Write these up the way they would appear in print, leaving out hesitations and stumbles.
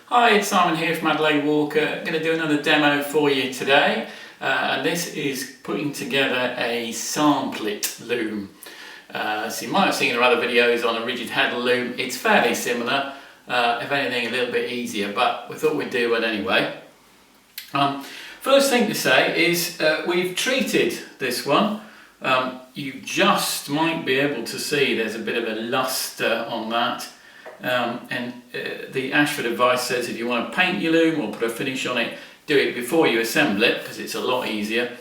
Hi, it's Simon here from Adelaide Walker. I'm going to do another demo for you today, and this is putting together a SampleIt Loom. So you might have seen our other videos on a rigid head loom. It's fairly similar, if anything a little bit easier, but we thought we'd do it anyway. First thing to say is we've treated this one. You just might be able to see there's a bit of a luster on that. The Ashford advice says if you want to paint your loom or put a finish on it, do it before you assemble it because it's a lot easier.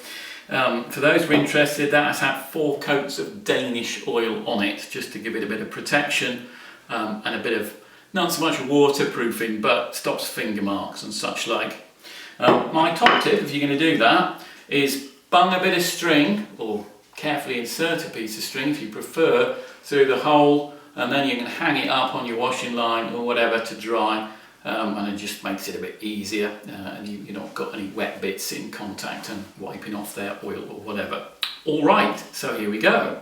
For those who are interested, that has had 4 coats of Danish oil on it just to give it a bit of protection and a bit of, not so much waterproofing, but stops finger marks and such like. My top tip, if you're going to do that, is bung a bit of string, or carefully insert a piece of string if you prefer, through the hole, and then you can hang it up on your washing line or whatever to dry, and it just makes it a bit easier, and you've not got any wet bits in contact and wiping off their oil or whatever. Alright, so here we go.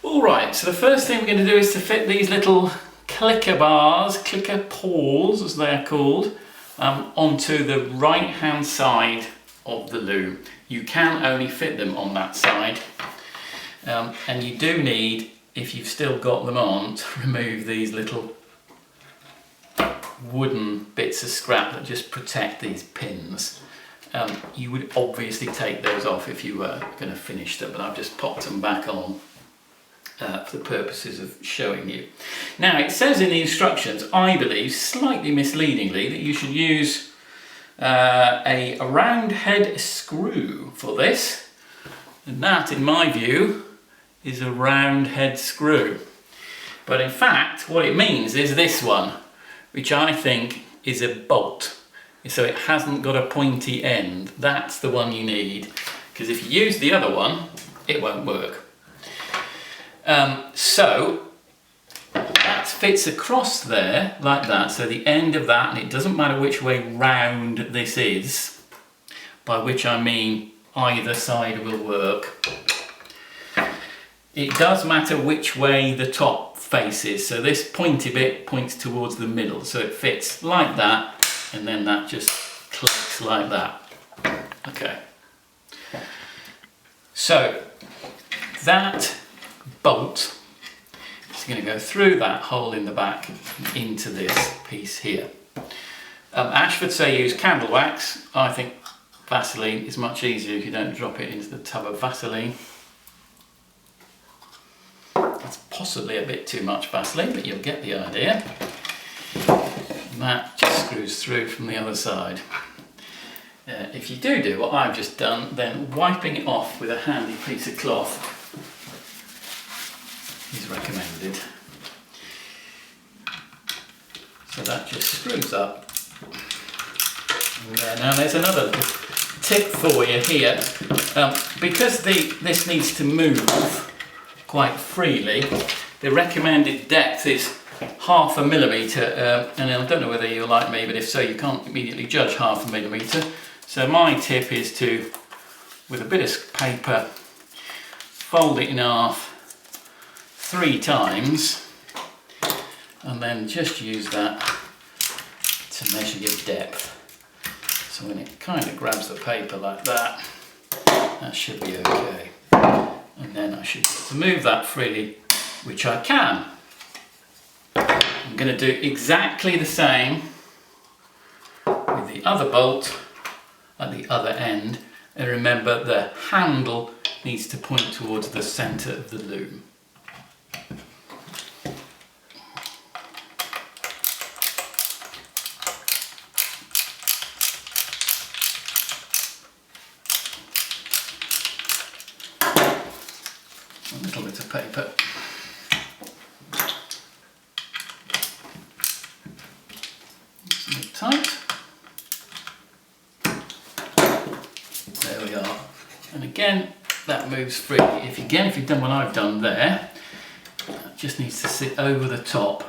Alright, so the first thing we're going to do is to fit these little clicker bars, clicker pawls as they're called, onto the right hand side of the loom. You can only fit them on that side. And you do need, if you've still got them on, to remove these little wooden bits of scrap that just protect these pins. You would obviously take those off if you were going to finish them, but I've just popped them back on for the purposes of showing you. Now it says in the instructions, I believe slightly misleadingly, that you should use a round head screw for this, and that in my view is a round head screw. But in fact what it means is this one, which I think is a bolt. So it hasn't got a pointy end. That's the one you need, because if you use the other one it won't work. So that fits across there like that, so the end of that, and it doesn't matter which way round this is, by which I mean either side will work. It does matter which way the top faces, so this pointy bit points towards the middle, so it fits like that, and then that just clicks like that. Okay. So that bolt is going to go through that hole in the back into this piece here. Ashford say use candle wax. I think Vaseline is much easier if you don't drop it into the tub of Vaseline. That's possibly a bit too much Vaseline, but you'll get the idea. And that just screws through from the other side. If you do what I've just done, then wiping it off with a handy piece of cloth is recommended. So that just screws up. And there. Now there's another tip for you here. Because this needs to move quite freely, the recommended depth is 0.5 millimetre, and I don't know whether you're like me, but if so you can't immediately judge 0.5 millimetre. So my tip is to, with a bit of paper, fold it in half 3 times, and then just use that to measure your depth. So when it kind of grabs the paper like that, that should be okay. And then I should be able to move that freely, which I can. I'm going to do exactly the same with the other bolt at the other end, and remember the handle needs to point towards the centre of the loom. A little bit of paper. It's a bit tight. There we are. And again, that moves freely. If you've done what I've done there, it just needs to sit over the top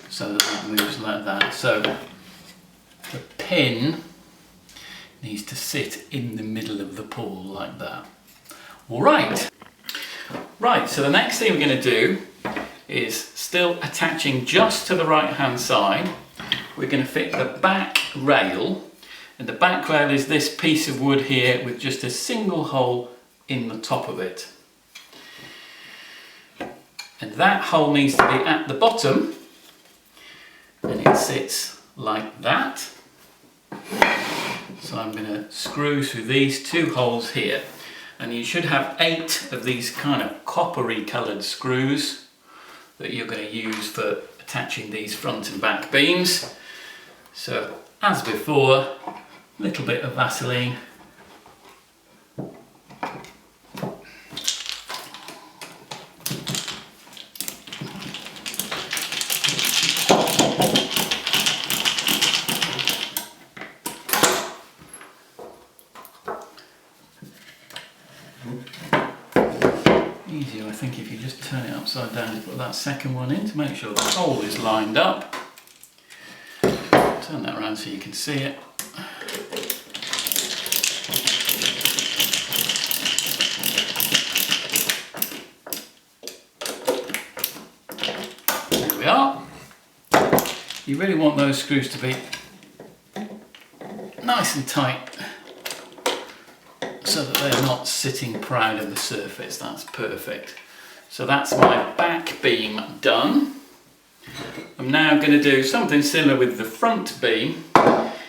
so that it moves like that. So the pin needs to sit in the middle of the pawl like that. All right. Right, so the next thing we're going to do is still attaching just to the right hand side. We're going to fit the back rail, and the back rail is this piece of wood here with just a single hole in the top of it. And that hole needs to be at the bottom, and it sits like that. So I'm going to screw through these two holes here, and you should have 8 of these kind of coppery coloured screws that you're going to use for attaching these front and back beams. So as before, a little bit of Vaseline. Easier, I think, if you just turn it upside down and put that second one in to make sure the hole is lined up. Turn that around so you can see it. There we are. You really want those screws to be nice and tight so that they're not sitting proud of the surface. That's perfect. So that's my back beam done. I'm now going to do something similar with the front beam.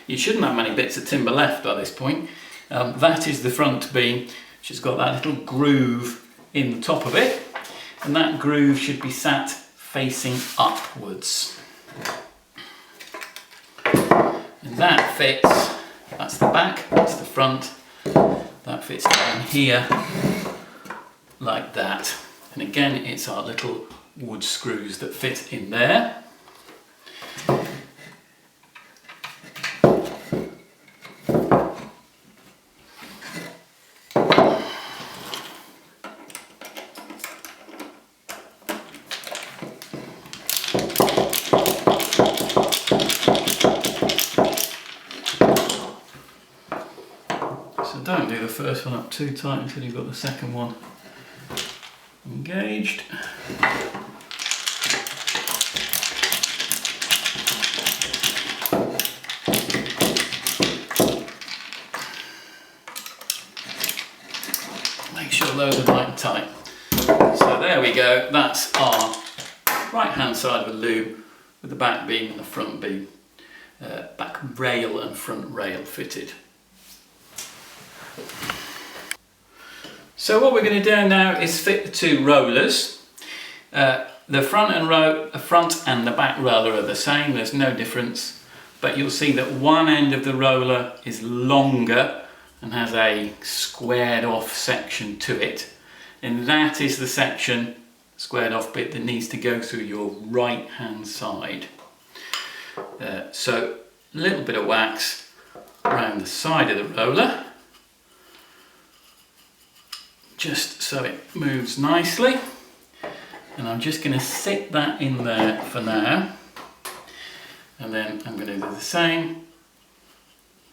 You shouldn't have many bits of timber left by this point. That is the front beam, which has got that little groove in the top of it, and that groove should be sat facing upwards. And that fits, that's the back, that's the front, that fits down here like that. And again, it's our little wood screws that fit in there. So don't do the first one up too tight until you've got the second one engaged. Make sure those are nice and tight. So there we go, that's our right hand side of the loom with the back beam and the front beam, back rail and front rail fitted. So what we're going to do now is fit the two rollers. The front and the back roller are the same, there's no difference, but you'll see that one end of the roller is longer and has a squared off section to it, and that is the section, squared off bit, that needs to go through your right hand side. So a little bit of wax around the side of the roller, just so it moves nicely, and I'm just going to sit that in there for now, and then I'm going to do the same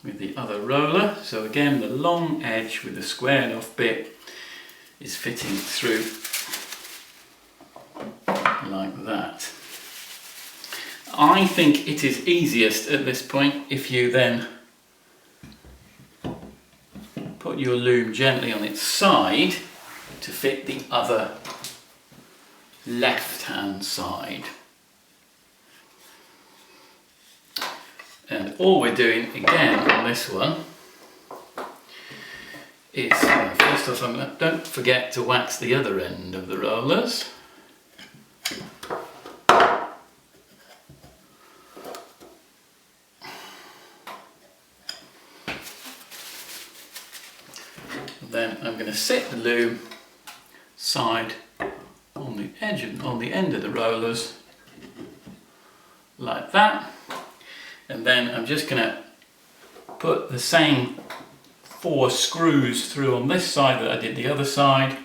with the other roller. So again, the long edge with the squared off bit is fitting through like that. I think it is easiest at this point if you then put your loom gently on its side to fit the other left hand side. And all we're doing again on this one is, first off, don't forget to wax the other end of the rollers. Then I'm going to sit the loom side on the edge on the end of the rollers like that, and then I'm just going to put the same 4 screws through on this side that I did the other side.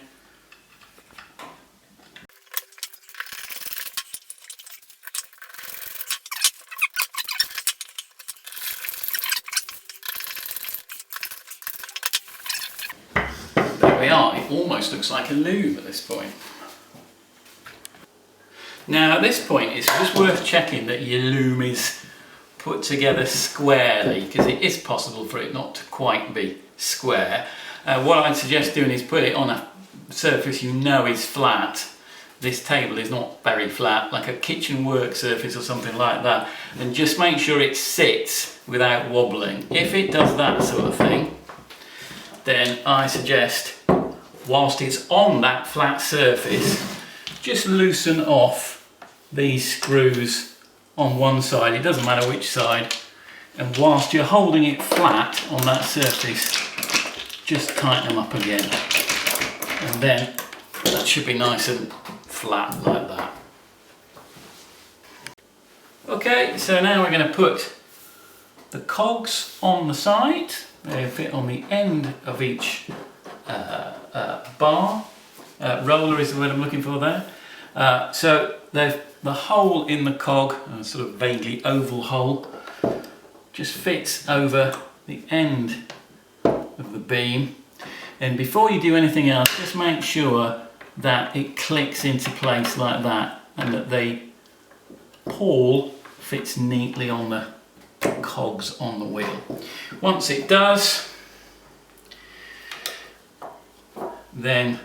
There we are, it almost looks like a loom at this point. Now at this point it's just worth checking that your loom is put together squarely, because it is possible for it not to quite be square. What I'd suggest doing is put it on a surface you know is flat. This table is not very flat, like a kitchen work surface or something like that, and just make sure it sits without wobbling. If it does that sort of thing, then I suggest, whilst it's on that flat surface, just loosen off these screws on one side, it doesn't matter which side, and whilst you're holding it flat on that surface, just tighten them up again, and then that should be nice and flat like that. Okay, so now we're going to put the cogs on the side. They fit on the end of each bar. Roller is the word I'm looking for there. So the hole in the cog, a sort of vaguely oval hole, just fits over the end of the beam. And before you do anything else, just make sure that it clicks into place like that, and that the pawl fits neatly on the cogs on the wheel. Once it does, then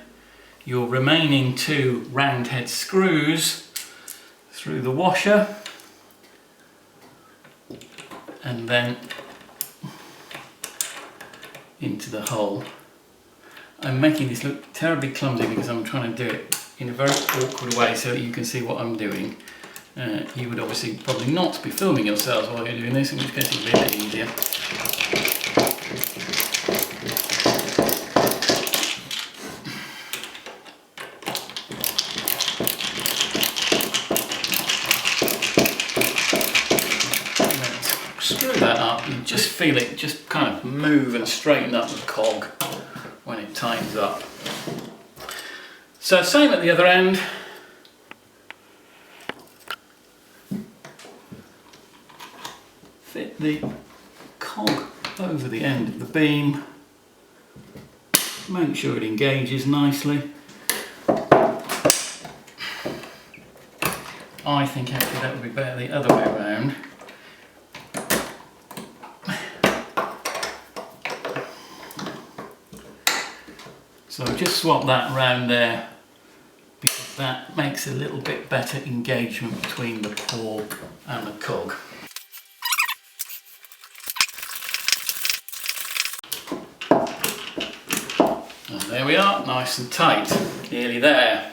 your remaining 2 round head screws through the washer, and then into the hole. I'm making this look terribly clumsy because I'm trying to do it in a very awkward way so that you can see what I'm doing. You would obviously probably not be filming yourselves while you're doing this, in which case it would be a bit easier. Screw that up, you just feel it just kind of move and straighten up the cog when it tightens up. So same at the other end. Fit the cog over the end of the beam. Make sure it engages nicely. I think actually that would be better the other way around. So I've just swapped that round there because that makes a little bit better engagement between the pawl and the cog. And there we are, nice and tight, nearly there.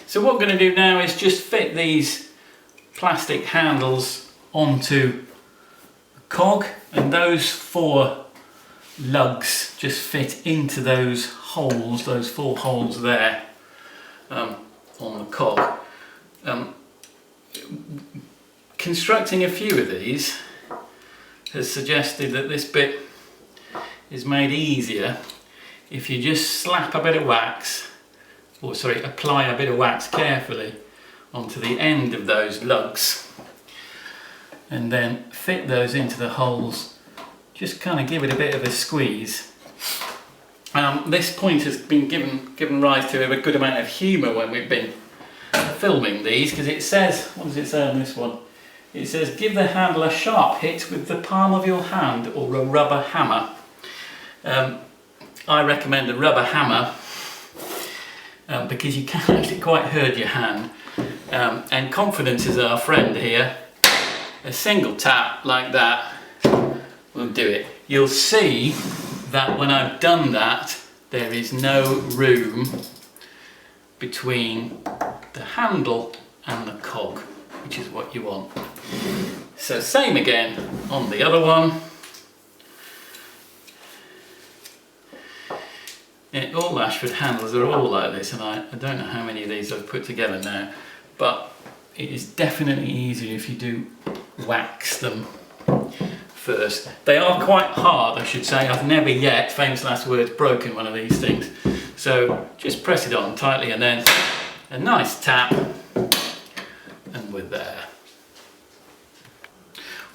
So what we're going to do now is just fit these plastic handles onto the cog, and those 4 lugs just fit into those holes, those 4 holes there on the cog. Constructing a few of these has suggested that this bit is made easier if you just slap a bit of wax, or sorry, apply a bit of wax carefully onto the end of those lugs, and then fit those into the holes. Just kind of give it a bit of a squeeze. This point has been given rise to a good amount of humour when we've been filming these, because it says, what does it say on this one? It says, give the handle a sharp hit with the palm of your hand or a rubber hammer. I recommend a rubber hammer because you can actually quite hurt your hand. And confidence is our friend here. A single tap like that will do it. You'll see that when I've done that, there is no room between the handle and the cog, which is what you want. So same again on the other one. All Ashford handles are all like this, and I don't know how many of these I've put together now, but it is definitely easier if you do wax them first. They are quite hard, I should say. I've never yet, famous last words, broken one of these things. So just press it on tightly and then a nice tap and we're there.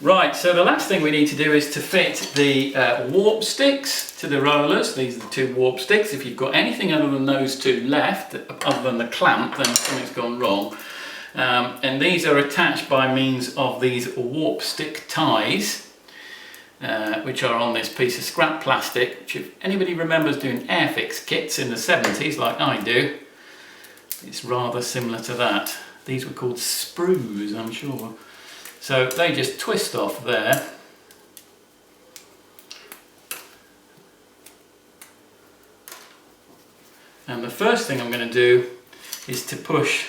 Right, so the last thing we need to do is to fit the warp sticks to the rollers. These are the two warp sticks. If you've got anything other than those two left, other than the clamp, then something's gone wrong. And these are attached by means of these warp stick ties, which are on this piece of scrap plastic, which if anybody remembers doing Airfix kits in the 70s, like I do, it's rather similar to that. These were called sprues, I'm sure. So they just twist off there. And the first thing I'm going to do is to push,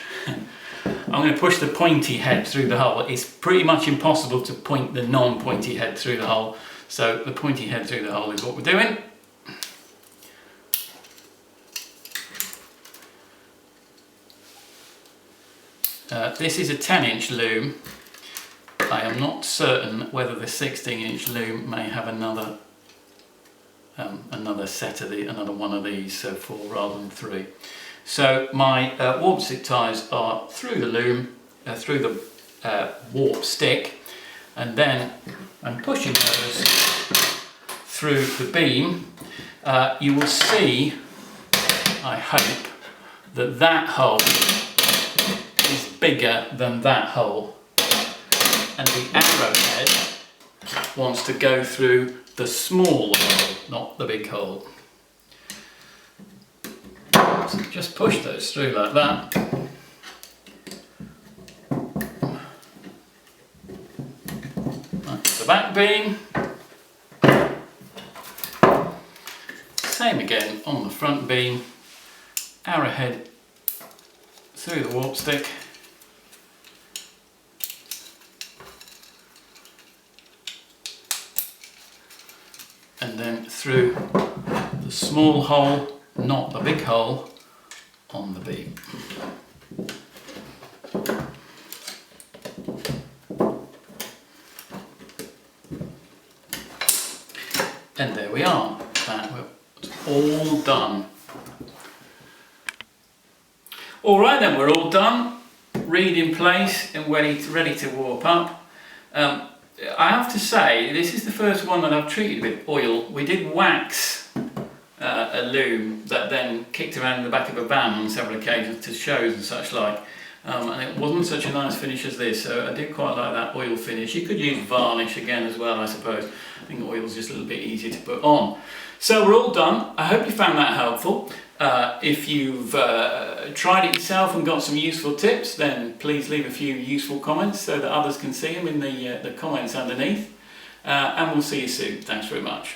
I'm going to push the pointy head through the hole. It's pretty much impossible to point the non-pointy head through the hole. So the pointy head through the hole is what we're doing. This is a 10-inch loom. I am not certain whether the 16-inch loom may have another set of another one of these, so 4 rather than 3. So my warp stick ties are through the loom, through the warp stick, and then I'm pushing those through the beam. You will see, I hope, that that hole is bigger than that hole. And the arrowhead wants to go through the small hole, not the big hole. So just push those through like that. That's the back beam. Same again on the front beam. Arrowhead through the warp stick. And then through the small hole, not the big hole, on the beam. And there we are, that was all done. Alright then, we're all done, reed in place and ready to warp up. I have to say, this is the first one that I've treated with oil. We did wax a loom that then kicked around in the back of a van on several occasions to shows and such like. And it wasn't such a nice finish as this, so I did quite like that oil finish. You could use varnish again as well, I suppose. I think oil's just a little bit easier to put on. So we're all done. I hope you found that helpful. If you've tried it yourself and got some useful tips, then please leave a few useful comments so that others can see them in the comments underneath. And we'll see you soon. Thanks very much.